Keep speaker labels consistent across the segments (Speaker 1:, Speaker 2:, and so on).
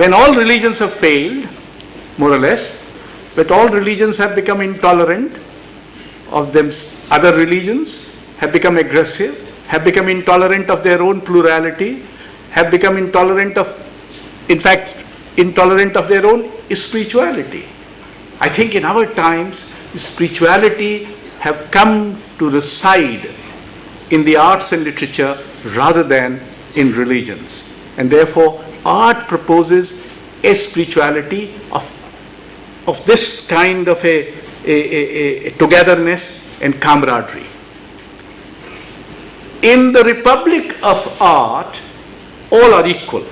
Speaker 1: when all religions have failed, more or less, but all religions have become intolerant of them, other religions have become aggressive, have become intolerant of their own plurality, have become intolerant of, in fact, intolerant of their own spirituality. I think in our times, spirituality have come to reside in the arts and literature rather than in religions. And therefore, art proposes a spirituality of this kind of a togetherness and camaraderie. In the Republic of Art, all are equal.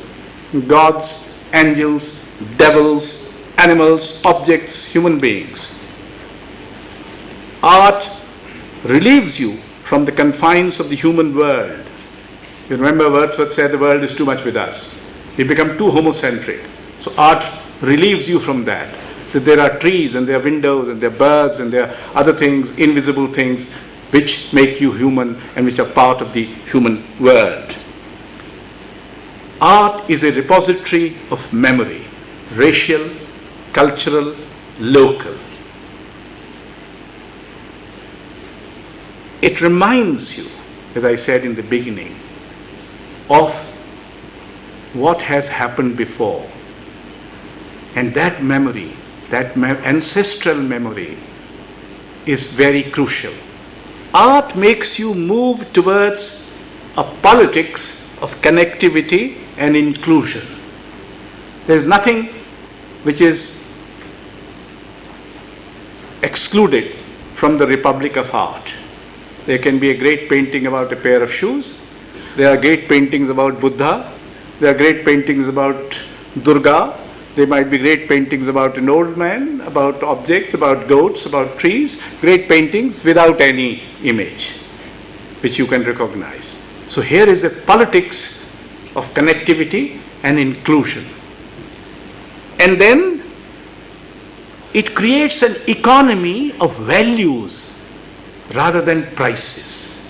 Speaker 1: Gods, angels, devils, animals, objects, human beings. Art relieves you from the confines of the human world. You remember Wordsworth said the world is too much with us. We become too homocentric. So art relieves you from that. That there are trees and there are windows and there are birds and there are other things, invisible things, which make you human and which are part of the human world. Art is a repository of memory, racial, cultural, local. It reminds you, as I said in the beginning, of what has happened before. And that memory, that ancestral memory, is very crucial. Art makes you move towards a politics of connectivity and inclusion. There is nothing which is excluded from the Republic of Art. There can be a great painting about a pair of shoes. There are great paintings about Buddha. There are great paintings about Durga. There might be great paintings about an old man, about objects, about goats, about trees. Great paintings without any image which you can recognize. So here is a politics of connectivity and inclusion. And then it creates an economy of values rather than prices.